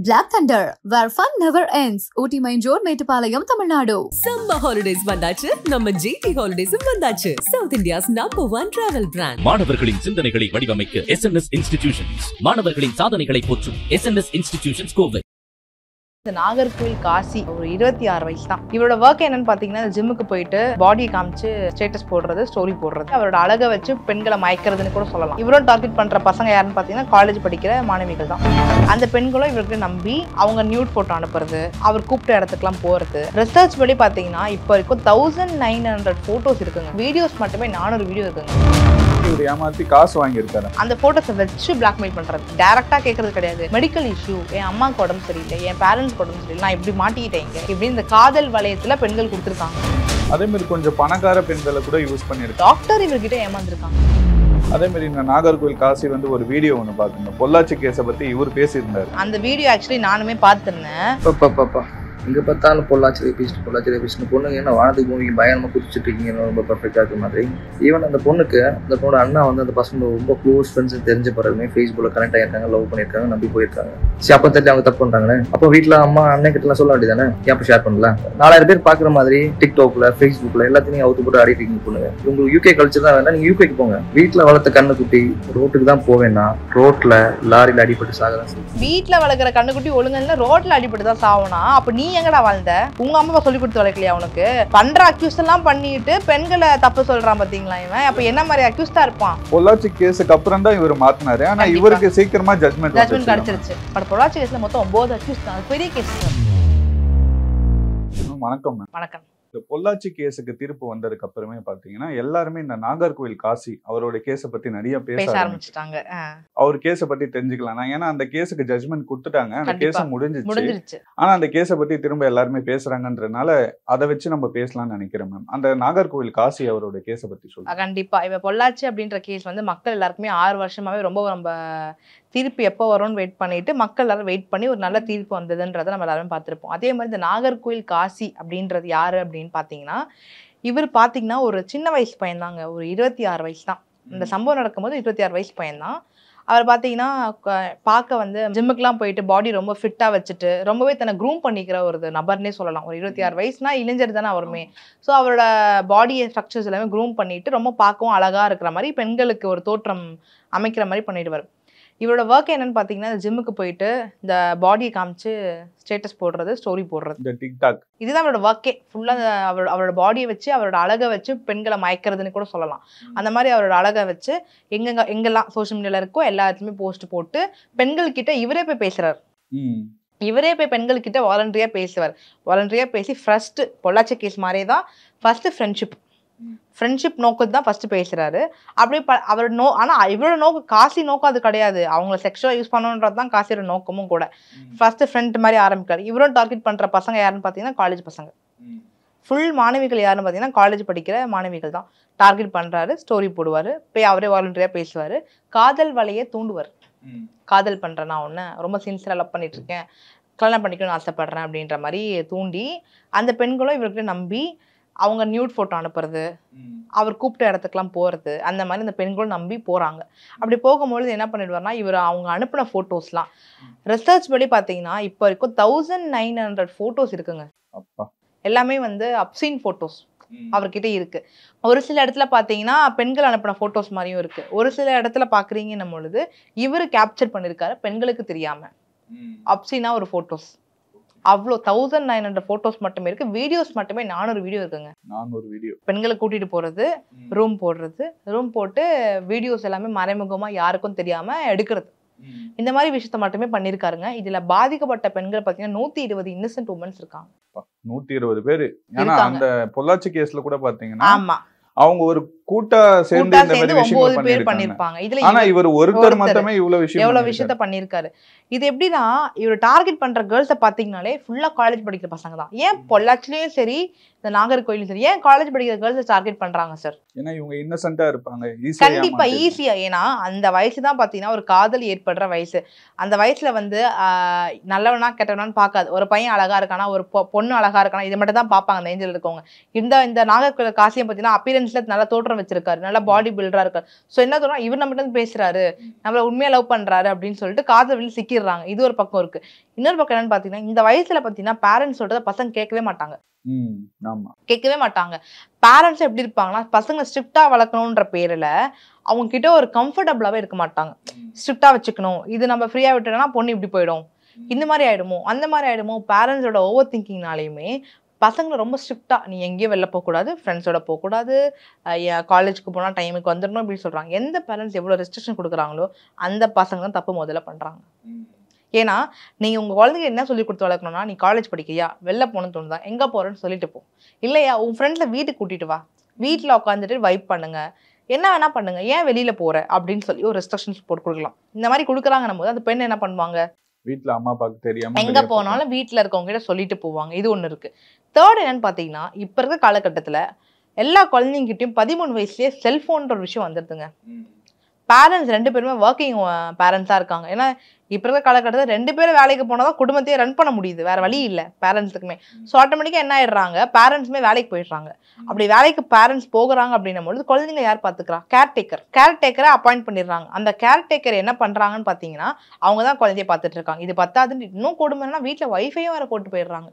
Black Thunder, where fun never ends. Ooty Main Road, Metupalayam, Tamil Nadu. Summer holidays vandachu, நம்ம GT Holidays vandachu. South India's #1 travel brand. மாணவர்களின் சிந்தனைகளை வடிவமைக்க SNS Institutions. மாணவர்களின் சாதனைகளை போற்றும் SNS Institutions Kovai. இந்த நாகர்கோவில் காசி ஒரு 26 வயசு தான். இவரோட ஒர்க் என்னன்னு பாத்தீங்கன்னா ஜிம்முக்கு போயிட்டு பாடியை காமிச்சு ஸ்டேட்டஸ் போடுறது, ஸ்டோரி போடுறது, அவரோட அழகை வச்சு பெண்களை மயக்கிறதுன்னு கூட சொல்லலாம். இவரும் டார்கெட் பண்ற பசங்க யாருன்னு பாத்தீங்கன்னா காலேஜ் படிக்கிற மாணவிகள் தான். அந்த பெண்களும் இவருக்கு நம்பி அவங்க நியூட் போட்டோ அனுப்புறது, அவர் கூப்பிட்ட இடத்துக்குலாம் போறது. ரிசர்ச் படி பாத்தீங்கன்னா இப்போ வரைக்கும் 1900 போட்டோஸ் இருக்குங்க. வீடியோஸ் மட்டுமே 400 வீடியோ இருக்குங்க. இவர் ஏமாத்தி காசு வாங்கியிருக்காரு. அந்த போட்டோஸை வச்சு பிளாக்மெயில் பண்றது, டைரக்டா கேட்கறது கிடையாது. மெடிக்கல் இஷ்யூ, என் அம்மாவுக்கு உடம்பு சரியில்லை, என் பேரண்ட்ஸ் உடம்பு சரியில்லை, நான் இப்படி மாட்டிக்கிட்டேங்க, இப்படி இந்த காதல் வளையத்துல பெண்கள் கொடுத்துருக்காங்க. அதே மாதிரி கொஞ்சம் பணக்கார பெண்களை கூட யூஸ் பண்ணிருக்காங்க. டாக்டர் இவர்கிட்ட ஏமாந்துருக்காங்க. அதே மாதிரி இந்த நாகர்கோவில் காசி ஒரு வீடியோ ஒன்று பார்த்துருந்தேன். பொள்ளாச்சி கேஸை பத்தி இவர் பேசியிருந்தாரு. அந்த வீடியோ ஆக்சுவலி நானுமே பார்த்துருந்தேன். இங்கே பார்த்தாலும் பொள்ளாச்சி ரேபிஸ்ட் பொண்ணுங்க என்ன வானத்துக்கு பூமிக்கு பயங்கரமாக குதிச்சுட்டு இருக்கீங்க, ரொம்ப பர்ஃபெக்டாக இருக்க மாதிரி. ஈவன் அந்த பொண்ணுக்கு அந்த பொண்ணோட அண்ணா அந்த பசங்க ரொம்ப க்ளோஸ் ஃப்ரெண்ட்ஸ் தெரிஞ்ச பிறகுமே ஃபேஸ்புக்கில் கனெக்ட் ஆகிருக்காங்க, லவ் பண்ணியிருக்காங்க, நம்பி போயிருக்காங்க. சரி, அப்போ தெரிஞ்சு அவங்க தப்பு பண்ணுறாங்களே, அப்போ வீட்டில் அம்மா அண்ணன் கிட்டலாம் சொல்ல வேண்டியதானே, ஏன் ஷேர் பண்ணல? 4000 பேர் பார்க்குற மாதிரி டிக்டாக்ல ஃபேஸ்புக்கில் எல்லாத்தையும் அவுத்து போட்டு ஆடிட்டு இருக்கீங்க பொண்ணுங்க. உங்களுக்கு யூகே கல்ச்சர் தான் வேண்டாம், நீங்கள் யூகேக்கு போங்க. வீட்டில் வளர்த்த கண்ணுக்குட்டி ரோட்டுக்கு தான் போவேன்னா ரோட்டில் லாரியில் அடிபட்டு சாகதான் செய்யும். வீட்டில் வளர்க்குற கண்ணுக்குட்டி ஒழுங்கா ரோட்டில் அடிபட்டு தான் சாவனா? அப்போ நீ எங்கடா வாழ்ந்த? உங்க அம்மா சொல்லி கொடுத்து வளர்க்கலையா உனக்கு? பண்ற அக்யூஸ் எல்லாம் பண்ணிட்டு பெண்களை தப்பு சொல்றான் பாத்தீங்களா இவன்? அப்ப என்ன மாதிரி அக்யூஸ்டா இருப்பான்? பொள்ளாச்சி கேஸுக்கு அப்புறம் தான் இவர் மாத்தினாரு. ஆனா இவருக்கு சீக்கிரமா ஜட்மெண்ட் கிடைச்சிருச்சு. பட் பொள்ளாச்சி கேஸ்ல மொத்தம் 9 அக்யூஸ் தான். பெரிய கேஸ். வணக்கம். வணக்கம். இந்த பொள்ளாச்சி கேஸுக்கு தீர்ப்பு வந்ததுக்கு அப்புறமே பாத்தீங்கன்னா எல்லாருமே இந்த நாகர்கோவில் காசி அவரோட கேஸை பத்தி நிறைய பேச ஆரம்பிச்சுட்டாங்க. அவர் கேஸை பத்தி தெரிஞ்சுக்கலாம். ஏன்னா அந்த கேஸுக்கு ஜட்மெண்ட் கொடுத்துட்டாங்க, அந்த கேஸ முடிஞ்சிருச்சு. ஆனா அந்த கேஸை பத்தி திரும்ப எல்லாருமே பேசுறாங்கன்றதுனால அதை வச்சு நம்ம பேசலாம்னு நினைக்கிறேன் மேம். அந்த நாகர்கோவில் காசி அவரோட கேஸை பத்தி சொல்லுங்க. கண்டிப்பா. இப்ப பொள்ளாச்சி அப்படின்ற கேஸ் மக்கள் எல்லாருக்குமே 6 வருஷமாவே ரொம்ப தீர்ப்பு எப்போ வரும்னு வெயிட் பண்ணிட்டு மக்கள் எல்லாரும் வெயிட் பண்ணி ஒரு நல்ல தீர்ப்பு வந்ததுன்றதை நம்ம எல்லாரும் பார்த்துருப்போம். அதே மாதிரி இந்த நாகர்கோவில் காசி அப்படின்றது யாரு அப்படின்னு பார்த்தீங்கன்னா, இவர் பார்த்தீங்கன்னா ஒரு சின்ன வயசு பையன் தாங்க. ஒரு 26 வயசு தான். இந்த சம்பவம் நடக்கும்போது 26 வயசு பையன் தான். அவர் பார்த்தீங்கன்னா பார்க்க ஜிம்முக்கெலாம் போயிட்டு பாடி ரொம்ப ஃபிட்டாக வச்சுட்டு ரொம்பவே தன்னை க்ரூம் பண்ணிக்கிற ஒரு நபர்னே சொல்லலாம். ஒரு 26 வயசுனா இளைஞர் தானே அவருமே. ஸோ அவரோட பாடி ஸ்ட்ரக்சர்ஸ் எல்லாமே க்ரூம் பண்ணிட்டு ரொம்ப பார்க்கவும் அழகாக இருக்கிற மாதிரி பெண்களுக்கு ஒரு தோற்றம் அமைக்கிற மாதிரி பண்ணிடுவார். இவரோட ஒர்க் என்னன்னு பார்த்தீங்கன்னா ஜிம்முக்கு போயிட்டு இந்த பாடியை காமிச்சு ஸ்டேட்டஸ் போடுறது, ஸ்டோரி போடுறது, இதுதான் அவரோட ஒர்க்கே. ஃபுல்லாக அவரோட பாடியை வச்சு அவரோட அழகை வச்சு பெண்களை மயக்கிறதுன்னு கூட சொல்லலாம். அந்த மாதிரி அவரோட அழகை வச்சு எங்கெல்லாம் சோஷியல் மீடியாவில் இருக்கோ எல்லா இடத்துலையுமே போஸ்ட் போட்டு பெண்கள் கிட்ட இவரே போய் பேசுறாரு. இவரே போய் பெண்கள் கிட்ட வாலண்டரியா பேசுவார். வாலண்டரியா பேசி ஃபர்ஸ்ட் பொள்ளாச்சி கேஸ் மாதிரியே தான் ஃபர்ஸ்ட் ஃப்ரெண்ட்ஷிப் நோக்கத்து தான் ஃபர்ஸ்ட் பேசுறாரு. அப்படியே அவரோட ஆனா இவரோட நோக்கம் காசி நோக்கம் அது கிடையாது. அவங்கள செக்ஷுவலா யூஸ் பண்ணணுன்றது தான் காசியோட நோக்கமும் கூட. ஃபர்ஸ்ட் ஃப்ரெண்ட் மாதிரி ஆரம்பிக்காரு. இவரும் டார்கெட் பண்ற பசங்க யாருன்னு பாத்தீங்கன்னா காலேஜ் பசங்க. ஃபுல் மாணவிகள் யாருன்னு பாத்தீங்கன்னா காலேஜ் படிக்கிற மாணவிகள் தான் டார்கெட் பண்றாரு. ஸ்டோரி போடுவாரு, போய் அவரே வாலண்டரியா பேசுவாரு, காதல் வலையை தூண்டுவார். காதல் பண்றேன், நான் ஒன்னு ரொம்ப சின்சியரா லவ் பண்ணிட்டு இருக்கேன், கல்யாணம் பண்ணிக்கணும்னு ஆசைப்படுறேன் அப்படின்ற மாதிரி தூண்டி அந்த பெண்களும் இவர்கிட்ட நம்பி அவங்க நியூட் போட்டோ அனுப்புறது, அவர் கூப்பிட்ட இடத்துக்குலாம் போறது, அந்த மாதிரி இந்த பெண்களும் நம்பி போறாங்க. அப்படி போகும்பொழுது என்ன பண்ணிடுவார்னா, இவர் அவங்க அனுப்பின போட்டோஸ்லாம் ரிசர்ச் படி பாத்தீங்கன்னா இப்போ வரைக்கும் 1900 போட்டோஸ் இருக்குங்க. எல்லாமே அப்சீன் போட்டோஸ் அவர்கிட்ட இருக்கு. ஒரு சில இடத்துல பாத்தீங்கன்னா பெண்கள் அனுப்பின போட்டோஸ் மாதிரியும் இருக்கு. ஒரு சில இடத்துல பாக்குறீங்கன்னும் பொழுது இவரு கேப்சர் பண்ணிருக்காரு பெண்களுக்கு தெரியாம அப்சீனா ஒரு போட்டோஸ். அவ்வளோ 1900 போட்டோஸ் மட்டுமே இருக்கு. வீடியோஸ் மட்டுமே 400 வீடியோ இருக்குங்க. 400 வீடியோ. பெண்களை கூட்டிட்டு போறது, ரூம் போடுறது, ரூம் போட்டு வீடியோஸ் எல்லாமே மறைமுகமா யாருக்கும் தெரியாம எடுக்கிறது, இந்த மாதிரி விஷயத்த மட்டுமே பண்ணிருக்காருங்க. இதுல பாதிக்கப்பட்ட பெண்கள் பாத்தீங்கன்னா 120 இன்னசென்ட் உமன்ஸ் இருக்காங்க. 120 பேரு. ஏன்னா அந்த பொள்ளாச்சி கேஸ்ல கூட பாத்தீங்கன்னா ஆமா அவங்க ஒரு கூட்டா சேர்ந்து இந்த மாதிரி விஷயங்கள் பண்ணிருப்பாங்க. இதுல ஆனா இவர் ஒருத்தர் மட்டுமே இவ்வளவு விஷயத்த பண்ணிருக்காரு. இது எப்படின்னா இவர் டார்கெட் பண்ற கேர்ள்ஸ பாத்தீங்கன்னாலே ஃபுல்லா காலேஜ் படிக்கிற பசங்க தான். ஏன் பொள்ளாச்சிலயும் சரி இந்த நாகர்கோயிலும் சரி ஏன் காலேஜ் படிக்கிற கேர்ள்ஸை டார்கெட் பண்றாங்க சார்? ஏன்னா இவங்க இன்னசென்ட்டா இருப்பாங்க. கண்டிப்பா ஈஸியா. ஏன்னா அந்த வயசு தான் பாத்தீங்கன்னா ஒரு காதல் ஏற்படுற வயசு. அந்த வயசுல நல்லவனா கெட்டவனான்னு பார்க்காது. ஒரு பையன் அழகா இருக்கானா, ஒரு பொண்ணு அழகா இருக்கானா, இதை மட்டும் தான் பார்ப்பாங்க அந்த ஏஞ்சல் இருக்கவங்க. இந்த நாகர்கோயில் காசியம் பாத்தீங்கன்னா அப்பியரன்ஸ்ல நல்ல தோற்றம் வச்சிருக்காரு, நல்லா பாடி பில்டரா இருக்காரு. ஸோ என்ன தோணும், இவர் நம்ம கிட்ட பேசுறாரு, நம்மள உண்மையா லவ் பண்றாரு அப்படின்னு சொல்லிட்டு காதல் வெளியே சிக்கிடுறாங்க. இது ஒரு பக்கம் இருக்கு. இன்னொரு பக்கம் என்னன்னு பாத்தீங்கன்னா, இந்த வயசுல பாத்தீங்கன்னா பேரண்ட்ஸ் சொல்றத பசங்க கேட்கவே மாட்டாங்க. கேட்கவே மாட்டாங்க. பேரண்ட்ஸ் எப்படி இருப்பாங்கன்னா, பசங்களை ஸ்ட்ரிக்டா வளர்க்கணும்ன்ற பேர்ல அவங்க கிட்ட ஒரு கம்ஃபர்டபுளாவே இருக்க மாட்டாங்க. ஸ்ட்ரிக்டா வச்சுக்கணும், இது நம்ம ஃப்ரீயா விட்டுட்டோம்னா பொண்ணு இப்படி போயிடும், இந்த மாதிரி ஆயிடுமோ அந்த மாதிரி ஆயிடுமோ. பேரண்ட்ஸோட ஓவர் திங்கிங்னாலையுமே பசங்களை ரொம்ப ஸ்ட்ரிக்டா, நீ எங்கேயும் வெளில போகக்கூடாது, ஃப்ரெண்ட்ஸோட போகக்கூடாது, காலேஜுக்கு போனால் டைமுக்கு வந்துடணும் அப்படின்னு சொல்றாங்க. எந்த பேரண்ட்ஸ் எவ்வளோ ரெஸ்ட்ரிக்ஷன் கொடுக்குறாங்களோ அந்த பசங்க தான் தப்பு முதல்ல பண்றாங்க. ஏன்னா நீங்க உங்க குழந்தைங்க என்ன சொல்லி கொடுத்து வளர்க்கணும்னா, நீ காலேஜ் படிக்கிறியா, வெளில போகணும்னு தோணுதா, எங்க போறேன்னு சொல்லிட்டு போ. இல்லையா உன் ஃப்ரெண்ட்ஸை வீட்டுக்கு கூட்டிட்டு வா, வீட்டில் உட்காந்துட்டு வைப் பண்ணுங்க, என்ன வேணா பண்ணுங்க, ஏன் வெளியில போற அப்படின்னு சொல்லி ஒரு ரெஸ்ட்ரிக்ஷன்ஸ் போட்டு கொடுக்கலாம். இந்த மாதிரி கொடுக்குறாங்கன்னும் போது அந்த பெண் என்ன பண்ணுவாங்க, வீட்டுல அம்மா அப்பாவுக்கு தெரியாம எங்க போனாலும் வீட்டுல இருக்கவங்க கிட்ட சொல்லிட்டு போவாங்க. இது ஒண்ணு இருக்கு. தேர்ட் என்னன்னு பாத்தீங்கன்னா, இப்ப இருக்க காலகட்டத்துல எல்லா குழந்தைங்கிட்டையும் 13 வயசுலயே செல்போன்ற ஒரு விஷயம் வந்துடுதுங்க. பேரண்ட்ஸ் 2 பேருமே ஒர்க்கிங் பேரண்ட்ஸா இருக்காங்க. ஏன்னா இப்ப இருக்க காலகட்டத்தில் 2 பேரும் வேலைக்கு போனாதான் குடும்பத்தையே ரன் பண்ண முடியுது, வேற வழி இல்லை பேரண்ட்ஸுக்குமே. ஸோ ஆட்டோமேட்டிக்கா என்ன ஆயிடுறாங்க, பேரண்ட்ஸுமே வேலைக்கு போயிடுறாங்க. அப்படி வேலைக்கு பேரண்ட்ஸ் போகிறாங்க அப்படின்னும் பொழுது குழந்தைங்க யார் பாத்துக்கிறா, கேர்டேக்கரை அப்பாயிண்ட் பண்ணிடுறாங்க. அந்த கேர்டேக்கர் என்ன பண்றாங்கன்னு பாத்தீங்கன்னா, அவங்க தான் குழந்தைய பார்த்துட்டு இருக்காங்க. இது பத்தாதுன்னு இன்னும் கொடுமைன்னா வீட்டுல வைஃபையும் வேற போட்டு போயிடுறாங்க.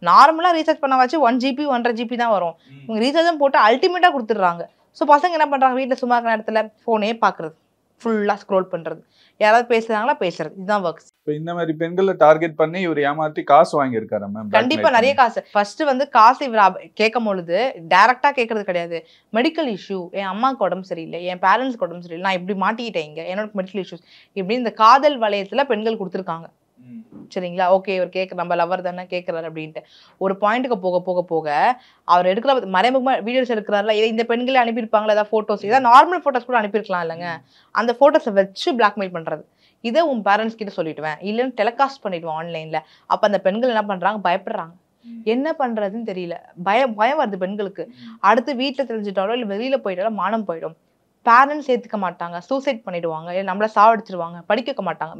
நார்மலா ரீசார்ஜ் பண்ண வச்சு 1 GB 1.5 GB தான் வரும், இவங்க ரீசார்ஜும் போட்டு அல்டிமேட்டா கொடுத்துடுறாங்க. ஸோ பசங்க என்ன பண்றாங்க, வீட்டுல சும்மா இருக்கிற நேரத்துல போனே பாக்குறது, ஃபுல்லா ஸ்க்ரோல் பண்றது, யாராவது பேசுறாங்களா பேசுறது, இதுதான் ஒர்க்ஸ். இந்த மாதிரி பெண்களை டார்கெட் பண்ணி இவர் ஏமாத்தி காசு வாங்கியிருக்காரு மேம். கண்டிப்பா நிறைய காசு. ஃபர்ஸ்ட் வந்து காசு இவர் கேட்கும் பொழுது டைரக்டா கேட்கறது கிடையாது. மெடிக்கல் இஷ்யூ, என் அம்மாவுக்கு உடம்பு சரியில்லை, என் பேரண்ட்ஸ்க்கு உடம்பு சரியில்லை, நான் இப்படி மாட்டிக்கிட்டேன், இங்க என்னோட மெடிக்கல் இஷ்யூஸ், இப்படி இந்த காதல் வளையத்துல பெண்கள் கொடுத்துருக்காங்க. சரிங்களா, ஓகே இவர் நம்ம லவர் தானே கேட்கிறாரு அப்படின்ட்டு ஒரு பாயிண்ட்டுக்கு போக போக போக அவர் எடுக்கிற மறைமுகமா வீடியோஸ் எடுக்கிறாருல, இந்த பெண்களே அனுப்பியிருப்பாங்களா ஏதாவது போட்டோஸ், ஏதாவது நார்மல் போட்டோஸ் கூட அனுப்பியிருக்கலாம் இல்லைங்க, அந்த போட்டோஸை வச்சு பிளாக்மெயில் பண்றது. இதை உன் பேரண்ட்ஸ் கிட்ட சொல்லிடுவேன், இல்லைன்னு டெலிகாஸ்ட் பண்ணிடுவேன் ஆன்லைன்ல. அப்ப அந்த பெண்கள் என்ன பண்றாங்க, பயப்படுறாங்க, என்ன பண்றதுன்னு தெரியல, பயம் வருது பெண்களுக்கு. அடுத்து வீட்டுல தெரிஞ்சுட்டாலோ இல்ல வெளியில போயிட்டாலோ மானம் போயிடும். பேரண்ட்ஸ் ஏத்துக்க மாட்டாங்க, சூசைட் பண்ணிடுவாங்க, இல்லை நம்மள சாவடிச்சிருவாங்க, படிக்க வைக்க மாட்டாங்க.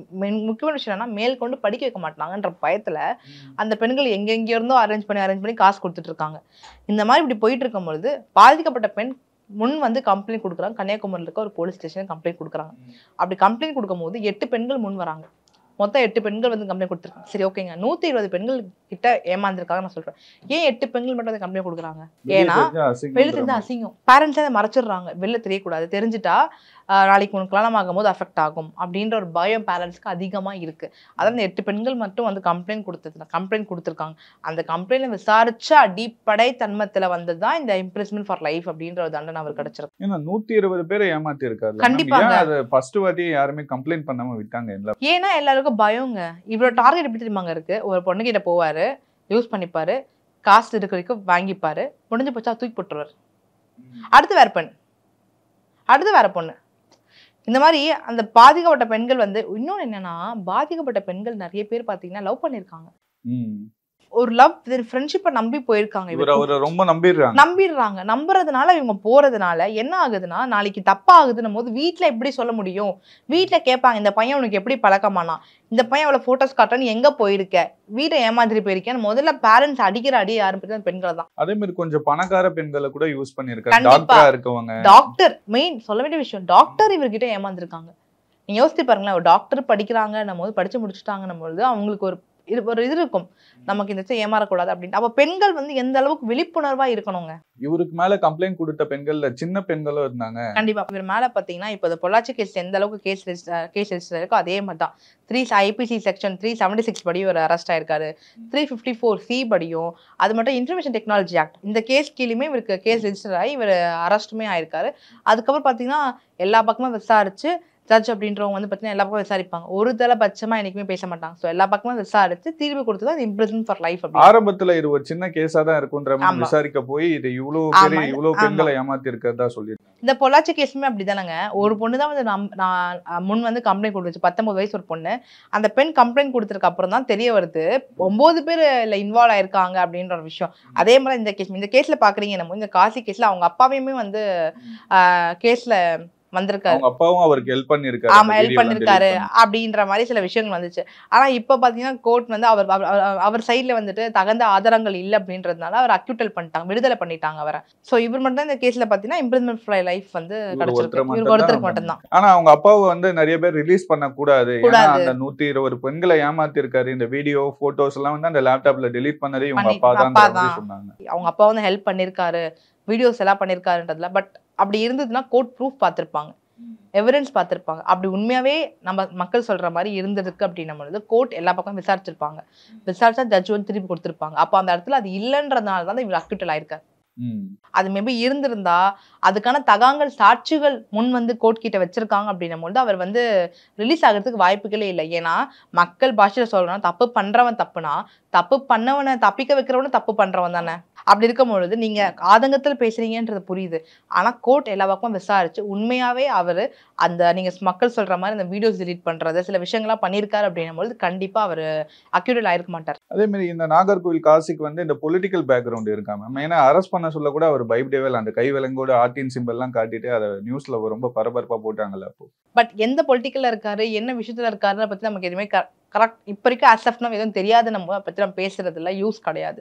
முக்கியமான விஷயம் என்னன்னா, மேல் கொண்டு படிக்க வைக்க மாட்டாங்கன்ற பயத்துல அந்த பெண்கள் எங்கெங்க இருந்தோ அரேஞ்ச் பண்ணி காசு கொடுத்துட்டு இருக்காங்க. இந்த மாதிரி இப்படி போயிட்டு இருக்கும் பொழுது பாதிக்கப்பட்ட பெண் முன் வந்து கம்ப்ளைண்ட் கொடுக்குறாங்க. கன்னியாகுமரியில் இருக்க ஒரு போலீஸ் ஸ்டேஷன் கம்ப்ளைண்ட் கொடுக்குறாங்க. அப்படி கம்ப்ளைண்ட் கொடுக்கும் போது 8 பெண்கள் முன் வராங்க. மொத்தம் 8 பெண்கள் வந்து கம்ப்ளைண்ட் கொடுத்துருக்காங்க. சரி ஓகேங்க, 120 பெண்கள் கிட்ட ஏமாந்துருக்காங்க நான் சொல்றேன். ஏன் 8 பெண்கள் மட்டும் அதை கம்ப்ளைண்ட் கொடுக்குறாங்க, ஏன்னா வெளில தெரிஞ்சா அசிங்கம், பேரண்ட்ஸ் அதை மறைச்சிடுறாங்க, வெளில தெரியக்கூடாது, தெரிஞ்சுட்டா நாளைக்கு உனக்கு கல்யாணம் ஆகும் போது அஃபெக்ட் ஆகும் அப்படின்ற ஒரு பயம் பேரண்ட்ஸ்க்கு அதிகமா இருக்கு. அதாவது 8 பெண்கள் மட்டும் வந்து கம்ப்ளைண்ட் கொடுத்துருக்காங்க. அந்த கம்ப்ளைண்ட் விசாரிச்ச அடிப்படை தன்மத்துல வந்ததுதான் இந்த இம்ப்ரெஸ்மென்ட் ஃபார் லைஃப் அப்படின்ற ஒரு தண்டனை அவர் கிடைச்சிருக்கு. ஏன்னா 120 பேரை ஏமாத்தி இருக்காரு. கண்டிப்பா அது ஃபர்ஸ்ட் வாட்டி யாருமே கம்ப்ளைண்ட் பண்ணாம விட்டாங்க. ஏன்னா எல்லாருக்கும் பயங்க. இவரோட டார்கெட் எப்படி தெரியுமாங்க இருக்கு, ஒரு பொண்ணு கிட்ட போவாரு, யூஸ் பண்ணிப்பாரு, காசு இருக்கிற வரைக்கும் வாங்கிப்பாரு, முடிஞ்சு போச்சா தூக்கி போட்டுருவாரு, அடுத்து வேற பொண்ணு. இந்த மாதிரி அந்த பாதிக்கப்பட்ட பெண்கள் வந்து இன்னொன்னு என்னன்னா, பாதிக்கப்பட்ட பெண்கள் நிறைய பேர் பாத்தீங்கன்னா லவ் பண்ணிருக்காங்க. ஒரு லவ் ஃப்ரெண்ட்ஷிப்பை நம்பி போயிருக்காங்க. ரொம்ப நம்பிடுறாங்க. நம்புறதுனால இவங்க போறதுனால என்ன ஆகுதுன்னா, நாளைக்கு தப்பா ஆகுதுன்னும் போது வீட்டுல எப்படி சொல்ல முடியும், வீட்டுல கேட்பாங்க, இந்த பையன் உனக்கு எப்படி பழக்கமானா, இந்த பையன் அவ்வளவு போட்டோஸ் காட்டுற, நீ எங்க போயிருக்க, வீட்டை ஏமாத்திட்டு போயிருக்கேன்னு முதல்ல பேரண்ட்ஸ் அடிக்கிற அடி யாரும் பெண்கள் தான். அதே மாதிரி கொஞ்சம் பணக்கார பெண்களை கூட யூஸ் பண்ணிருக்காங்க. டாக்டர் மெயின் சொல்ல வேண்டிய விஷயம், டாக்டர் இவர்கிட்ட ஏமாந்துருக்காங்க. நீங்க யோசிச்சு பாருங்களேன், ஒரு டாக்டர் படிக்கிறாங்கன்னும் போது, படிச்சு முடிச்சுட்டாங்கன்னும் போது அவங்களுக்கு ஒரு இது இருக்கும், நமக்கு இந்த ஏமாறக்கூடாது அப்படின்னு. அப்ப பெண்கள் வந்து எந்த அளவுக்கு விழிப்புணர்வா இருக்கணுங்க. இவருக்கு மேல கம்ப்ளைண்ட் கொடுத்த பெண்கள்ல சின்ன பெண்களும் இருந்தாங்க. கண்டிப்பா இவர் மேல பாத்தீங்கன்னா, இப்போ பொள்ளாச்சி கேஸ் எந்த அளவுக்கு கேஸ் ரெஜிஸ்டர் இருக்கோ அதே மாதிரி தான். IPC செக்ஷன் 376 படி ஒரு அரெஸ்ட் ஆயிருக்காரு. 354C படியும், அது மட்டும் இன்ஃபர்மேஷன் டெக்னாலஜி ஆக்ட் இந்த கேஸ் கீழேயுமே இவருக்கு கேஸ் ரெஜிஸ்டர் ஆகி இவர் அரெஸ்ட்டுமே ஆயிருக்காரு. அதுக்கப்புறம் பாத்தீங்கன்னா எல்லா பக்கமும் விசாரிச்சு ஜட்ஜ் அப்படின்றவங்க வந்து பார்த்தீங்கன்னா எல்லா பக்கம் விசாரிப்பாங்க, ஒரு தலைபட்சமா என்னைக்குமே பேச மாட்டாங்க. ஸோ எல்லா பக்கமும் விசாரிச்சு தீர்வு கொடுத்தது அது இம்ப்ரிசன் ஃபார் லைஃப். ஆரம்பத்துல இது ஒரு சின்ன கேஸா தான் இருக்குன்ற மாதிரி விசாரிக்க போய் இது இவ்வளவு பெண்களை ஏமாத்தி இருக்கிறதா சொல்லியிருக்காங்க. இந்த பொள்ளாச்சி கேஸுமே அப்படிதானங்க. ஒரு பொண்ணு தான் வந்து நான் முன் வந்து கம்ப்ளைண்ட் கொடுத்துச்சு, 19 வயசு ஒரு பொண்ணு. அந்த பெண் கம்ப்ளைண்ட் கொடுத்ததுக்கு அப்புறம் தான் தெரிய வருது 9 பேர் இல்லை இன்வால்வ் ஆயிருக்காங்க அப்படின்ற ஒரு விஷயம். அதே மாதிரி இந்த கேஸ்ல பாக்குறீங்க, நம்ம இந்த காசி கேஸ்ல அவங்க அப்பாவையுமே வந்து கேஸ்ல வந்திருக்காரு, அவங்க அப்பாவும் அவருக்கு ஹெல்ப் பண்ணிருக்காரு, ஆமா ஹெல்ப் பண்ணிருக்காரு அப்படின்ற மாதிரி சில விஷயங்கள் வந்துச்சு. ஆனா இப்ப பாத்தீங்கன்னா கோர்ட் வந்து அவர் சைட்ல வந்துட்டு தகுந்த ஆதாரங்கள் இல்ல அப்படின்றதுனால அவர் அக்யூட்டல் பண்ணிட்டாங்க, விடுதலை பண்ணிட்டாங்க அவரை. சோ இவர் மட்டும் இந்த கேஸ்ல பாத்தீங்கன்னா இம்ப்ரிசன்மென்ட் ஃபார் லைஃப் வந்து கிடைச்சிருக்கு, இவருக்கு ஒருத்தருக்கு மட்டும்தான். ஆனா அவங்க அப்பாவை வந்து நிறைய பேர் ரிலீஸ் பண்ண கூடாது, ஏன்னா அந்த 120 பெண்களை ஏமாத்தி இருக்காரு, இந்த வீடியோ போட்டோஸ் எல்லாம் வந்து அந்த லேப்டாப்ல டெலீட் பண்ணதே இவங்க அப்பா தான் சொன்னாங்க. அவங்க அப்பா வந்து ஹெல்ப் பண்ணிருக்காரு, வீடியோஸ் எல்லாம் பண்ணிருக்காருன்றதுல. பட் அப்படி இருந்ததுன்னா கோர்ட் ப்ரூஃப் பார்த்திருப்பாங்க, எவிடன்ஸ் பார்த்திருப்பாங்க. அப்படி உண்மையாவே நம்ம மக்கள் சொல்ற மாதிரி இருந்திருக்கு அப்படின்னும் பொழுது கோர்ட் எல்லா பக்கம் விசாரிச்சிருப்பாங்க, விசாரிச்சா ஜட்ஜ் வந்து திருப்பி கொடுத்திருப்பாங்க. அப்ப அந்த இடத்துல அது இல்லைன்றதுனால தான் இவர் அக்யூட்டல் ஆயிருக்காரு. அது மேபி இருந்திருந்தா அதுக்கான தகாங்கள் சாட்சிகள் முன் வந்து கோர்ட் கிட்ட வச்சிருக்காங்க அப்படின்னும் போது அவர் வந்து ரிலீஸ் ஆகிறதுக்கு வாய்ப்புகளே இல்லை. ஏன்னா மக்கள் பாஷையில சொல்லணும், தப்பு பண்றவன் தப்புனா தப்பு பண்ணவனை தப்பிக்க வைக்கிறவன தப்பு பண்றவன் தானே. அப்படி இருக்கும் பொழுது நீங்க ஆதங்கத்துல பேசுறீங்கன்றது புரியுது. ஆனா கோர்ட் எல்லா பக்கமும் விசாரிச்சு உண்மையாவே அவரு அந்த நீங்க மக்கள் சொல்ற மாதிரி அந்த வீடியோஸ் டெலீட் பண்றது சில விஷயங்கள்லாம் பண்ணியிருக்காரு அப்படின்னும் போது கண்டிப்பா அவர் அக்யூட்டல் ஆயிருக்க மாட்டார். அதே மாதிரி இந்த நாகர்கோவில் காசிக்கு வந்து இந்த பொலிட்டிக்கல் பேக்ரவுண்ட் இருக்காம ஏன்னா அரெஸ்ட் பண்ண சொல்ல கூட அவர் பயப்படவே இல்லை, அந்த கை விலங்கோட ஆர்டின் சிம்பிள் எல்லாம் காட்டிட்டு அதை நியூஸ்ல ரொம்ப பரபரப்பா போட்டாங்கல்ல. அப்போ பட் எந்த பொலிட்டிக்கல்ல இருக்காரு, என்ன விஷயத்துல இருக்காருன்னு பத்தி நமக்கு எதுவுமே கரெக்ட் இப்போ வரைக்கும் அசப்னா எதுவும் தெரியாது, நம்ம பத்தி நம்ம பேசுறது இல்லை, யூஸ் கிடையாது.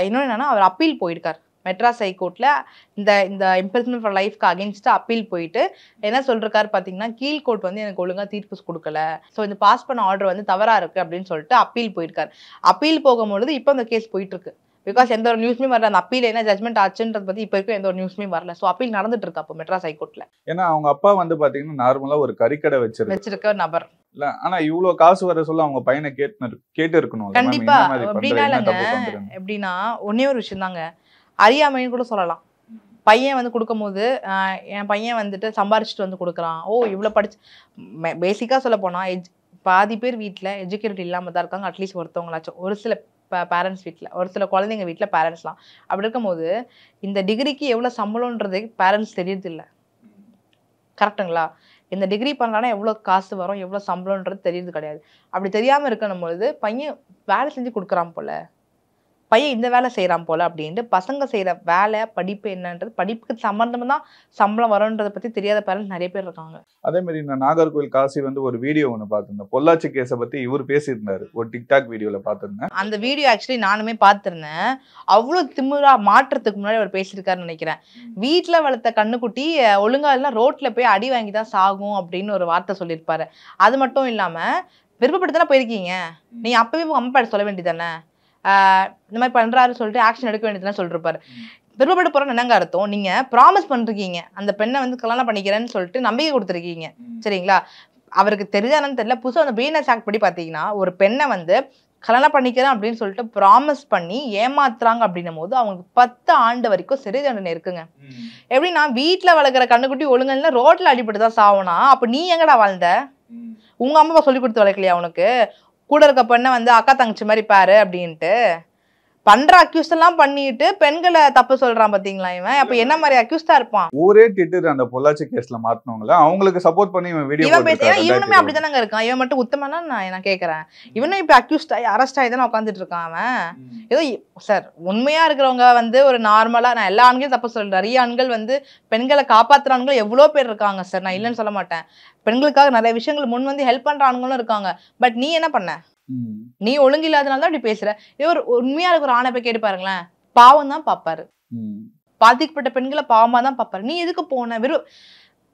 இன்னொன்று என்னன்னா அவர் அப்பீல் போயிருக்காரு மெட்ராஸ் ஹைகோர்ட்ல, இந்த இம்ப்ரிசன்மென்ட் ஃபார் லைஃப்க்கு அகேன்ஸ்டா அப்பீல் போயிட்டு என்ன சொல்றாரு பாத்தீங்கன்னா, கீழ் கோர்ட் வந்து எனக்கு ஒழுங்கா தீர்ப்பு கொடுக்கல, ஸோ இந்த பாஸ் பண்ண ஆர்டர் வந்து தவறா இருக்கு அப்படின்னு சொல்லிட்டு அப்பீல் போயிருக்காரு. அப்பீல் போகும்பொழுது இப்போ அந்த கேஸ் போயிட்டு இருக்கு. பிகாஸ் எந்த ஒரு நியூஸ்மே வரல, அந்த அப்பீல் என்ன ஜட்மெண்ட் ஆச்சுன்றது பத்தி இப்போ வரைக்கும் எந்த ஒரு நியூஸ்மே வரல. ஸோ அப்பீல் நடந்துட்டு இருக்கு அப்போ மெட்ராஸ் ஹைகோர்ட்ல. ஏன்னா அவங்க அப்பா வந்து பாத்தீங்கன்னா நார்மலா ஒரு கறிக்கடை வச்சிருக்க நபர் இல்ல, ஆனா இவ்வளவு காசு வர சொல்ல அவங்க பையனை கேட்டு இருக்கணும். கண்டிப்பா எப்படின்னா ஒன்னே ஒரு விஷயம் தாங்க, அறியாமைன்னு கூட சொல்லலாம். பையன் வந்து கொடுக்கும் போது என் பையன் வந்துட்டு சம்பாரிச்சுட்டு வந்து கொடுக்குறான், ஓ இவ்வளவு படிச்சு பேசிக்கா சொல்ல போனா பாதி பேர் வீட்டுல எஜுகேட்டட் இல்லாம தான் இருக்காங்க. அட்லீஸ்ட் ஒருத்தவங்களாச்சும், ஒரு சில பேரண்ட்ஸ் வீட்டில், ஒரு சில குழந்தைங்க வீட்டில் பேரண்ட்ஸ்லாம் அப்படி இருக்கும்போது இந்த டிகிரிக்கு எவ்வளோ சம்பளம்ன்றதே பேரண்ட்ஸ் தெரியறது இல்லை. கரெக்டுங்களா? இந்த டிகிரி பண்ணலான்னா எவ்வளோ காசு வரும், எவ்வளோ சம்பளம்ன்றது தெரியறது கிடையாது. அப்படி தெரியாமல் இருக்கணும் பொழுது பையன் வேலை செஞ்சு கொடுக்குறான் போல, பையன் இந்த வேலை செய்யறான் போல அப்படின்ட்டு பசங்க செய்யற வேலை படிப்பு என்னன்றது, படிப்புக்கு சம்பந்தமா தான் சம்பளம் வரும்ன்றதை பத்தி தெரியாத பேரண்ட்ஸ் நிறைய பேர் இருக்காங்க. அதே மாதிரி இந்த நாகர்கோவில் காசி வந்து ஒரு வீடியோ ஒன்று பார்த்திருந்தேன், பொள்ளாச்சி கேஸை பத்தி இவர் பேசியிருந்தாரு, ஒரு டிக்டாக் வீடியோல பார்த்திருந்தேன். அந்த வீடியோ ஆக்சுவலி நானுமே பார்த்திருந்தேன். அவ்வளோ திமிரா மாற்றத்துக்கு முன்னாடி அவர் பேசியிருக்காருன்னு நினைக்கிறேன். வீட்டுல வளர்த்த கண்ணுக்குட்டி ஒழுங்கா எல்லாம் ரோட்ல போய் அடி வாங்கி தான் சாகும் அப்படின்னு ஒரு வார்த்தை சொல்லியிருப்பாரு. அது மட்டும் இல்லாம விருப்பப்பட்டு தானே போயிருக்கீங்க, நீ அப்பவே உங்க அம்மா சொல்ல வேண்டியதானே, இந்த மாதிரி பண்றாரு சொல்லிட்டு ஆக்ஷன் எடுக்க வேண்டியதுன்னு சொல்லிருப்பாரு. விருப்பப்பட்டு போறோம்னு என்னங்க அர்த்தம், நீங்க ப்ராமிஸ் பண்ணிருக்கீங்க அந்த பெண்ணை வந்து கல்யாணம் பண்ணிக்கிறேன்னு சொல்லிட்டு நம்பிக்கை கொடுத்துருக்கீங்க, சரிங்களா? அவருக்கு தெரிஞ்சானு தெரியல, புதுசாக அந்த பிஎன்எஸ் ஆக்ட் படி பாத்தீங்கன்னா ஒரு பெண்ணை வந்து கல்யாணம் பண்ணிக்கிறேன் அப்படின்னு சொல்லிட்டு ப்ராமிஸ் பண்ணி ஏமாத்துறாங்க அப்படின்னும் போது அவங்களுக்கு 10 ஆண்டு வரைக்கும் சிறை தண்டனை இருக்குங்க. எப்படின்னா வீட்டுல வளர்க்குற கண்ணுக்குட்டி ஒழுங்கா ரோட்ல அடிபட்டுதான் சாவனா, அப்ப நீ எங்கடா வாழ்ந்த? உங்க அம்மா சொல்லி கொடுத்து வளர்க்கலையா உனக்கு? கூட இருக்க பெண்ணை வந்து அக்கா தங்கச்சி மாதிரி பாரு அப்படின்ட்டு பண்ற அக்யூஸ் எல்லாம் பண்ணிட்டு பெண்களை தப்பு சொல்றான் பாத்தீங்களா இவன்? அப்ப என்ன மாதிரி அக்யூஸ்டா இருப்பான்? ஊரே திட்டு அந்த பொள்ளாச்சி கேஸ்ல மாத்தினவங்கள அவங்களுக்கு சப்போர்ட் பண்ணி இவன் வீடியோ போட்டுட்டான். இவனுமே அப்படிதானங்க இருக்கான். இவன் மட்டும் உத்தமனா நான் கேக்குறேன். இவனும் இப்ப அக்யூஸ்ட் ஆகி அரெஸ்ட் ஆகி தானே உட்காந்துட்டு இருக்கான் அவன். ஏதோ சார் உண்மையா இருக்கிறவங்க வந்து ஒரு நார்மலா, நான் எல்லா ஆண்களும் தப்பு சொல்றேன், நிறைய ஆண்கள் வந்து பெண்களை காப்பாத்துற ஆண்கள் எவ்வளவு பேர் இருக்காங்க சார், நான் இல்லைன்னு சொல்ல மாட்டேன். பெண்களுக்காக நிறைய விஷயங்கள் முன் வந்து ஹெல்ப் பண்ற ஆண்களும் இருக்காங்க. பட் நீ என்ன பண்ண? நீ ஒழுங்கு இல்லாதனால அப்படி பேசுற. இவர் உண்மையா இருக்கிற ஆணை போய் கேட்டு பாருங்களேன், பாவம் தான் பாப்பாரு, பாதிக்கப்பட்ட பெண்களை பாவமா தான் பாப்பாரு. நீ எதுக்கு போன?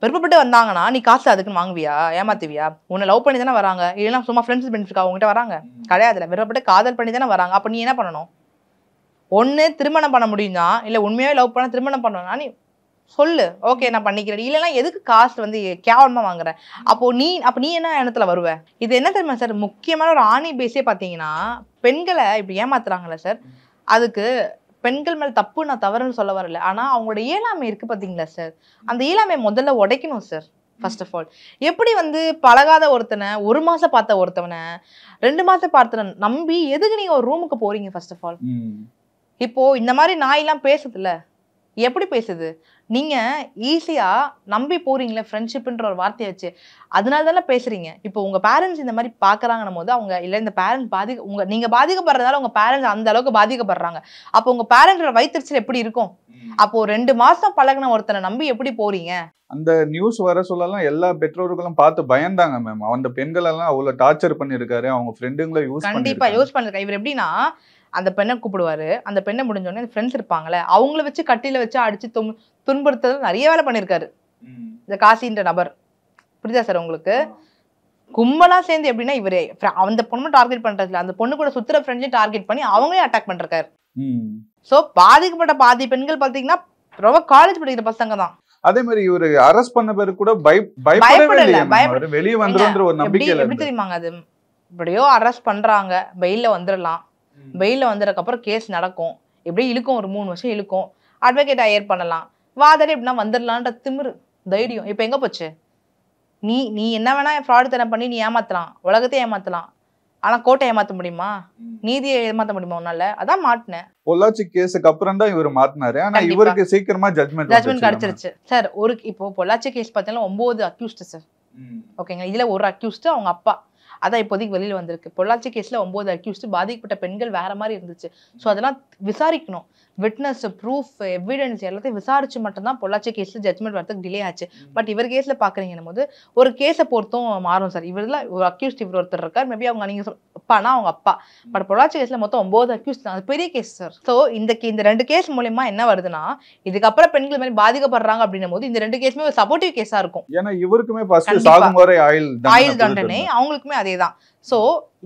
விருப்பப்பட்டு வந்தாங்கன்னா நீ காசு அதுக்குன்னு வாங்குவியா, ஏமாத்துவியா? உன்னை லவ் பண்ணி தானே வராங்க, இல்லைன்னா சும்மா ஃப்ரெண்ட்ஸ் பெனிஃபிட்கா உங்ககிட்ட வராங்க? கிடையாதுல, விருப்பப்பட்டு காதல் பண்ணி தானே வராங்க. அப்ப நீ என்ன பண்ணணும்? ஒண்ணு திருமணம் பண்ண முடியும்னா, இல்ல உண்மையாவே லவ் பண்ண திருமணம் பண்ணணும்னா நீ சொல்லு, ஓகே நான் பண்ணிக்கிறேன். இல்லைன்னா எதுக்கு காசு வந்து கேவலமா வாங்குற? அப்போ நீ என்ன எண்ணத்துல வருவ? இது என்ன தெரியுமா சார், முக்கியமான ஒரு ஆணி பேஸே பாத்தீங்கன்னா பெண்களை இப்படி ஏமாத்துறாங்கல்ல சார், அதுக்கு பெண்கள் மேல தப்பு நான் தவறுன்னு சொல்ல வரல, ஆனா அவங்களோட இயலாமை இருக்கு பாத்தீங்களா சார், அந்த இயலாமை முதல்ல உடைக்கணும் சார். ஃபர்ஸ்ட் ஆஃப் ஆல் எப்படி வந்து பழகாத ஒருத்தனை 1 மாசம் பார்த்த ஒருத்தவனை 2 மாசம் பார்த்தவனை நம்பி எதுக்கு நீங்க ஒரு ரூமுக்கு போறீங்க? ஃபர்ஸ்ட் ஆஃப் ஆல் இப்போ இந்த மாதிரி நாயெல்லாம் பேசுதுல்ல, எப்படி பேசுது? நீங்க ஈஸியா நம்பி போறீங்களே ஃப்ரெண்ட்ஷிப்ன்ற ஒரு வார்த்தையை வச்சு, அதனால தானே பேசுறீங்க. இப்போ உங்க பேரண்ட்ஸ் இந்த மாதிரி பாக்குறாங்கன்னும் போது அவங்க இல்ல இந்த பேரண்ட்ஸ் நீங்க பாதிக்கப்படுறதால உங்க பேரண்ட்ஸ் அந்த அளவுக்கு பாதிக்கப்படுறாங்க. அப்போ உங்க பேரண்ட்ஸோட வயிற்றுச்சல் எப்படி இருக்கும்? அப்போ 2 மாசம் பழகின ஒருத்தனை நம்பி எப்படி போறீங்க? அந்த நியூஸ் வர சொல்லலாம் எல்லா பெற்றோர்களும் பார்த்து பயந்தாங்க மேம். அந்த பெண்கள் எல்லாம் அவ்வளவு டார்ச்சர் பண்ணிருக்காரு, அவங்க ஃப்ரெண்டுங்களை கண்டிப்பா யூஸ் பண்ணிருக்காரு. இவர் எப்படின்னா அந்த பெண்ணை கூப்பிடுவாரு, அந்த பெண்ணை முடிஞ்சோடனே ஃப்ரெண்ட்ஸ் இருப்பாங்களே அவங்கள வச்சு கட்டில வச்சு அடிச்சு துன்புறுத்துறது நிறைய வேலை பண்ணிருக்காரு இந்த காசின்ற நபர். புரியுதா சார் உங்களுக்கு? கும்பலா சேர்ந்து எப்படின்னா இவரே அந்த பொண்ணு டார்கெட் பண்றதுல அந்த பொண்ணு கூட சுத்துற ஃப்ரெண்ட்ஸையும் டார்கெட் பண்ணி அவங்களே அட்டாக் பண்ணிருக்காரு. சோ பாதிக்கப்பட்ட பாதி பெண்கள் பாத்தீங்கன்னா ரொம்ப காலேஜ் படிக்கிற பசங்க தான். அதே மாதிரி இவரு அரெஸ்ட் பண்ண பேரு கூட பயப்படவே வெளியே வந்துருன்ற ஒரு நம்பிக்கையில எப்படி தெரியுமாங்க? அது இப்படியோ அரெஸ்ட் பண்றாங்க, பெயில வந்துடலாம், பெயில வந்ததுக்கு அப்புறம் கேஸ் நடக்கும், எப்படி இழுக்கும், ஒரு 3 வருஷம் இழுக்கும், அட்வொகேட் ஹையர் பண்ணலாம், வாதாடி எப்படின்னா வந்துடலான்ற திமிரு தைரியம் இப்ப எங்க போச்சு? நீ என்ன வேணா ஃப்ராட் தனம் பண்ணி நீ ஏமாத்தலாம், உலகத்தையே ஏமாத்தலாம், ஆனா கோட்டை ஏமாத்த முடியுமா? நீதியை ஏமாத்த முடியுமா உன்னால? அதான் மாட்டினேன். பொள்ளாச்சி கேஸுக்கு அப்புறம் தான் இவர் மாட்டினாரு. ஆனா இவருக்கு சீக்கிரமா ஜட்மெண்ட் கிடைச்சிருச்சு சார். இப்போ பொள்ளாச்சி கேஸ் பார்த்தீங்கன்னா 9 அக்யூஸ்ட் சார். ஓகேங்களா? இதுல ஒரு அக்யூஸ்ட் அவங்க அப்பா, அதான் இப்போதைக்கு வெளியில வந்திருக்கு. பொள்ளாச்சி கேஸ்ல 9 அக்யூஸ்ட், பாதிக்கப்பட்ட பெண்கள் வேற மாதிரி இருந்துச்சு. ஸோ அதெல்லாம் விசாரிக்கணும், விட்னஸ், ப்ரூஃப், எவிடன்ஸ் எல்லாத்தையும் விசாரிச்சு மட்டும்தான் பொள்ளாச்சி கேஸ்ல ஜட்மெண்ட் வரதுக்கு டிலே ஆச்சு. பட் இவர் கேஸ்ல பாக்குறீங்கன்னும் போது ஒரு கேஸை பொறுத்தும் மாறும் சார். இவர்ல ஒரு அக்யூஸ்ட் இவர் ஒருத்தர் இருக்கார், மேபி அவங்க நீங்க அப்பானா அவங்க அப்பா. பட் பொள்ளாச்சி கேஸ்ல மொத்தம் 9 அக்யூஸ்ட் தான், அது பெரிய கேஸ் சார். ஸோ இந்த 2 கேஸ் மூலமா என்ன வருதுன்னா, இதுக்கப்புறம் பெண்கள் மாதிரி பாதிக்கப்படுறாங்க அப்படின்னும் போது இந்த 2 கேஸுமே ஒரு சப்போர்ட்டிவ் கேஸா இருக்கும். ஏன்னா இவருக்குமே சாகும் வரை ஆயுள் தண்டனை, அவங்களுக்குமே அதேதான். சோ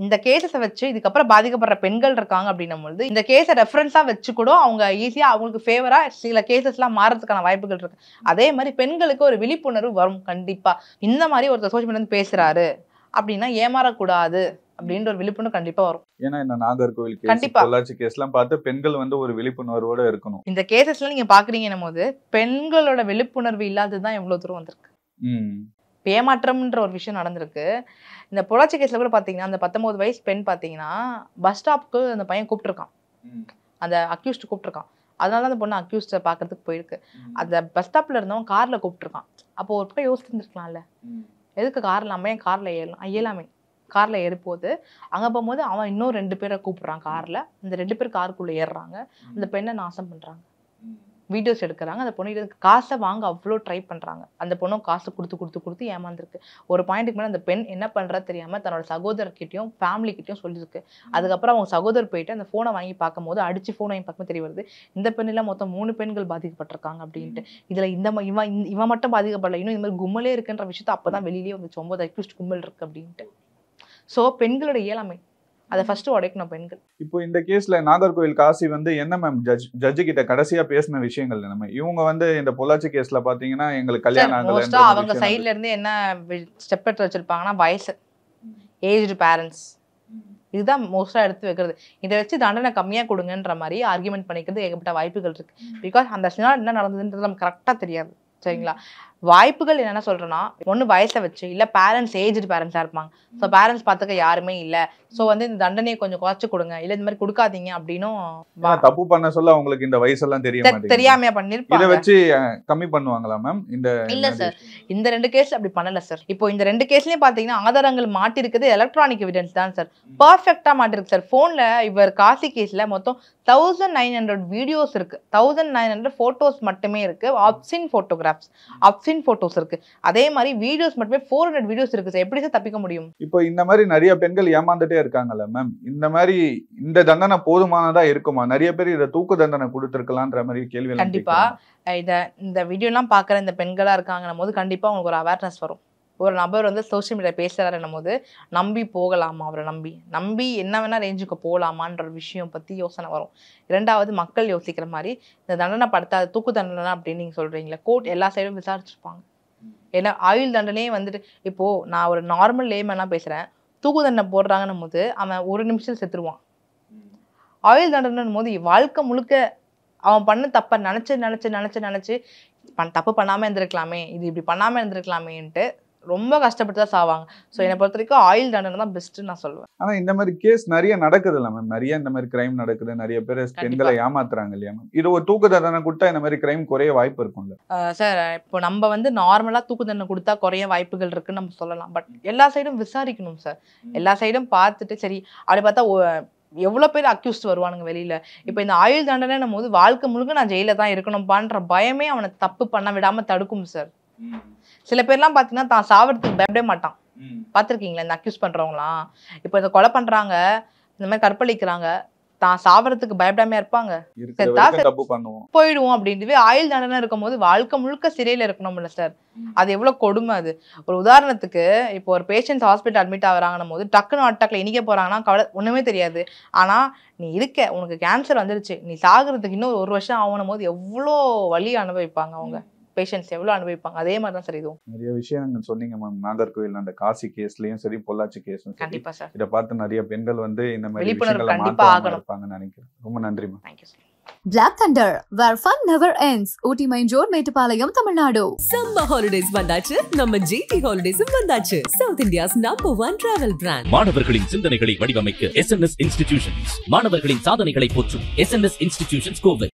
இந்த கேஸை வச்சு இதுக்கப்புறம் பாதிக்கப்படுற பெண்கள் இருக்காங்க அப்படின்னும் போது இந்த கேஸை ரெஃபரன்ஸா வச்சு கூட அவங்க ஈஸியா அவங்களுக்கு ஃபேவரா சில கேசஸ் எல்லாம் மாறதுக்கான வாய்ப்புகள் இருக்கு. அதே மாதிரி பெண்களுக்கு ஒரு விழிப்புணர்வு வரும் கண்டிப்பா. இந்த மாதிரி ஒருத்தர் சோஷியல் மீடியா பேசுறாரு அப்படின்னா ஏமாறக்கூடாது அப்படின்ற ஒரு விழிப்புணர்வு கண்டிப்பா வரும். ஏன்னா இந்த நாகர்கோவில் கேஸ், பொள்ளாச்சி கேஸ் எல்லாம் பார்த்து பெண்கள் ஒரு விழிப்புணர்வோட இருக்கணும். இந்த கேசஸ்ல நீங்க பாக்குறீங்கன்னும் போது பெண்களோட விழிப்புணர்வு இல்லாததுதான் எவ்வளவு தூரம் வந்திருக்கு. ஏமாற்றம்ன்ற ஒரு விஷயம் நடந்திருக்கு. இந்த பொள்ளாச்சி கேஸ்ல கூட பாத்தீங்கன்னா அந்த 19 வயசு பெண் பாத்தீங்கன்னா பஸ் ஸ்டாப்க்கு அந்த பையன் கூப்பிட்டுருக்கான், அந்த அக்யூஸ்ட் கூப்பிட்டுருக்கான். அதனால அந்த பொண்ணு அக்யூஸ்ட பாக்குறதுக்கு போயிருக்கு. அந்த பஸ் ஸ்டாப்ல இருந்தவன் கார்ல கூப்பிட்டுருக்கான். அப்போ ஒரு பக்கம் யோசிச்சுருந்துருக்கலாம்ல, எதுக்கு கார்ல நம்ம ஏன் கார்ல ஏறலாம்? இயலாமே. கார்ல ஏறும்போது அங்க போகும்போது அவன் இன்னும் 2 பேரை கூப்பிடுறான் கார்ல. அந்த 2 பேர் காருக்குள்ள ஏறுறாங்க, அந்த பெண்ணை நாசம் பண்றாங்க, வீடியோஸ் எடுக்கிறாங்க. அந்த பொண்ணு காசை வாங்க அவ்வளோ ட்ரை பண்றாங்க. அந்த பொண்ணும் காசு கொடுத்து ஏமாந்துருக்கு. ஒரு பாயிண்ட்டுக்கு மேலே அந்த பெண் என்ன பண்றது தெரியாம தன்னோட சகோதரர்கிட்டையும் ஃபேமிலிக்கிட்டையும் சொல்லியிருக்கு. அதுக்கப்புறம் அவங்க சகோதரர் போயிட்டு அந்த போனை வாங்கி பார்க்கும்போது அடிச்சு போனை வாங்கி பார்க்கும்போது தெரிய வருது இந்த பெண்ணில மொத்தம் 3 பெண்கள் பாதிக்கப்பட்டிருக்காங்க அப்படின்ட்டு. இதுல இவன் மட்டும் பாதிக்கப்படல, இன்னும் இந்த மாதிரி கும்பலே இருக்குன்ற விஷயத்த அப்பதான் வெளியிலேயே வந்துச்சு, 9 அக்யூஸ்ட் கும்பல் இருக்கு அப்படின்ட்டு. ஸோ பெண்களோட இயலாமை அதை ஃபர்ஸ்ட் உடைக்கணும் பெண்கள். இப்போ இந்த கேஸ்ல நாகர்கோவில் காசி என்ன மேம் ஜட்ஜு கிட்ட கடைசியா பேசின விஷயங்கள் நம்ம இவங்க இந்த பொள்ளாச்சி கேஸ்ல பாத்தீங்கன்னா எங்களுக்கு கல்யாணம் ஆகல, அவங்க சைட்ல இருந்து என்ன ஸ்டெப் எடுத்து வச்சிருப்பாங்கன்னா வயசு, ஏஜ்டு பேரண்ட்ஸ், இதுதான் மோஸ்டா எடுத்து வைக்கிறது. இதை வச்சு தண்டனை கம்மியா கொடுங்கன்ற மாதிரி ஆர்குமெண்ட் பண்ணிக்கிறது ஏகப்பட்ட வாய்ப்புகள் இருக்கு. பிகாஸ் அந்த சினாரியோல என்ன நடந்ததுன்றது நமக்கு கரெக்டா தெரியாது. சரிங்களா? வாய்ப்புகள் என்னென்ன சொல்றேன்னா, ஒண்ணு வயசை வச்சு, இல்ல பேரண்ட்ஸ் ஏஜ்டு பேரண்ட்ஸா இருப்பாங்க, ஸோ பேரண்ட்ஸ் பார்த்துக்க யாருமே இல்ல, ஸோ இந்த தண்டனையை கொஞ்சம் குறைச்சு கொடுங்க, இல்ல இந்த மாதிரி கொடுக்காதீங்க அப்படின்னும் தப்பு பண்ண சொல்ல அவங்களுக்கு இந்த வயசெல்லாம் தெரியாம பண்ணிருப்பாங்க. இதை வச்சு கம்மி பண்ணுவாங்களா மேம்? இல்ல சார், இந்த 2 கேஸ் அப்படி பண்ணல சார். இப்போ இந்த 2 கேஸ்லயும் பாத்தீங்கன்னா ஆதாரங்கள் மாட்டிருக்குது எலக்ட்ரானிக் எவிடன்ஸ் தான் சார், பர்ஃபெக்டா மாட்டிருக்கு சார். போன்ல இவர் காசி கேஸ்ல மொத்தம் 1900 வீடியோஸ் இருக்கு, 1900 போட்டோஸ் மட்டுமே இருக்கு, ஆப்சின் போட்டோகிராஃப்ஸ், ஆப்சின் போட்டோஸ் இருக்கு. அதே மாதிரி வீடியோஸ் மட்டுமே 400 வீடியோஸ் இருக்கு சார். எப்படி சார் தப்பிக்க முடியும்? இப்போ இந்த மாதிரி நிறைய பெண்கள் ஏமாந்துட்டே இருக்காங்கல்ல மேம், இந்த மாதிரி இந்த தண்டனை போதுமானதா இருக்குமா? நிறைய பேர் இதை தூக்கு தண்டனை கொடுத்துருக்கலான்ற மாதிரி கேள்வி. கண்டிப்பா இந்த வீடியோ எல்லாம் பாக்குற இந்த பெண்களா இருக்காங்கன்னும் போது கண்டிப்பா உங்களுக்கு ஒரு அவேர்னஸ் வரும். ஒரு நபர் சோசியல் மீடியா பேசுறாருன்னும் போது நம்பி போகலாமா, அவரை நம்பி என்ன வேணா ரேஞ்சுக்கு போகலாமான்ற விஷயம் பத்தி யோசனை வரும். 2வது மக்கள் யோசிக்கிற மாதிரி இந்த தண்டனை படுத்தாது, தூக்கு தண்டனை அப்படின்னு நீங்க சொல்றீங்களா, கோர்ட் எல்லா சைடும் விசாரிச்சிருப்பாங்க. ஏன்னா ஆயுள் தண்டனையே இப்போ நான் ஒரு நார்மல் லேமேனா பேசுறேன், தூக்கு தண்டனை போடுறாங்கன்னும் போது அவன் 1 நிமிஷம் செத்துருவான். ஆயுள் தண்டனைன்னும் போது வாழ்க்கை முழுக்க அவன் பண்ண தப்ப நினைச்சு தப்பு பண்ணாம இருந்திருக்கலாமே, இது இப்படி பண்ணாம இருந்திருக்கலாமேன்ட்டு ரொம்ப கஷ்டப்பட்டு தான் சாவாங்க. ஸோ என்னை பொறுத்த வரைக்கும் ஆயுள் தண்டனை தான் பெஸ்ட்னு நான் சொல்லுவேன். ஆனா இந்த மாதிரி கேஸ் நிறைய நடக்குது இல்ல மேம், நிறைய இந்த மாதிரி கிரைம் நடக்குது, நிறைய பேர் பெண்களை ஏமாத்துறாங்க இல்லையா மேம்? இது ஒரு தூக்கு தண்டனை கொடுத்தா இந்த மாதிரி கிரைம் குறைய வாய்ப்பு இருக்கும்ல சார்? இப்போ நம்ம நார்மலா தூக்கு தண்டனை கொடுத்தா குறைய வாய்ப்புகள் இருக்குன்னு நம்ம சொல்லலாம். பட் எல்லா சைடும் விசாரிக்கணும் சார். எல்லா சைடும் பார்த்துட்டு சரி அப்படி பார்த்தா எவ்வளோ பேர் அக்யூஸ்ட் வருவானுங்க வெளியில. இப்போ இந்த ஆயுள் தண்டனை போது வாழ்க்கை முழுக்க நான் ஜெயில தான் இருக்கணும்பான்ற பயமே அவனை தப்பு பண்ண விடாம தடுக்கும் சார். சில பேர்லாம் பார்த்தீங்கன்னா தான் சாவறதுக்கு பயப்படவே மாட்டான். பார்த்துருக்கீங்களா இந்த அக்யூஸ் பண்றவங்களாம்? இப்போ இதை கொலை பண்றாங்க, இந்த மாதிரி கற்பழிக்கிறாங்க, தான் சாவறதுக்கு பயப்படாம இருப்பாங்க. போயிடுவோம் அப்படின்ட்டு ஆயுள் தண்டனை இருக்கும் போது வாழ்க்கை முழுக்க சிறையில இருக்கணும்ல சார். அது எவ்வளவு கொடுமை. அது ஒரு உதாரணத்துக்கு இப்போ ஒரு பேஷண்ட் ஹாஸ்பிட்டல் அட்மிட் ஆகுறாங்கன்னும் போது டக்குன்னு அட்டாக்ல இனிக்க போறாங்கன்னா கவலை ஒண்ணுமே தெரியாது. ஆனா நீ இருக்க, உனக்கு கேன்சர் வந்துருச்சு, நீ சாகுறதுக்கு இன்னும் 1 வருஷம் ஆகணும் போது எவ்வளோ வலி அனுபவிப்பாங்க அவங்க பேஷண்ட்ஸ், எவ்வளவு அனுபவிப்பாங்க. அதே மாதிரி தான் சார் இதுவும். நிறைய விஷயம் சொன்னீங்க மேம். நாகர்கோவில் அந்த காசி கேஸ்லயும் சரி, பொள்ளாச்சி கேஸ்லயும் கண்டிப்பா சார் இதை பார்த்து நிறைய பெண்கள் இந்த மாதிரி விழிப்புணர்வு கண்டிப்பா இருப்பாங்கன்னு நினைக்கிறேன். ரொம்ப நன்றி ma'am. Thank you sir. Black Thunder, where fun never ends. Ooty Main Road, Mettupalayam, Tamil Nadu. Summer holidays வந்தாச்சு, நம்ம GT Holidays வந்தாச்சு. South India's #1 travel brand. மாணவர்களின் சிந்தனைகளை வடிவமைக்க SNS Institutions. மாணவர்களின் சாதனைகளை போற்றும் SNS Institutions கோவை.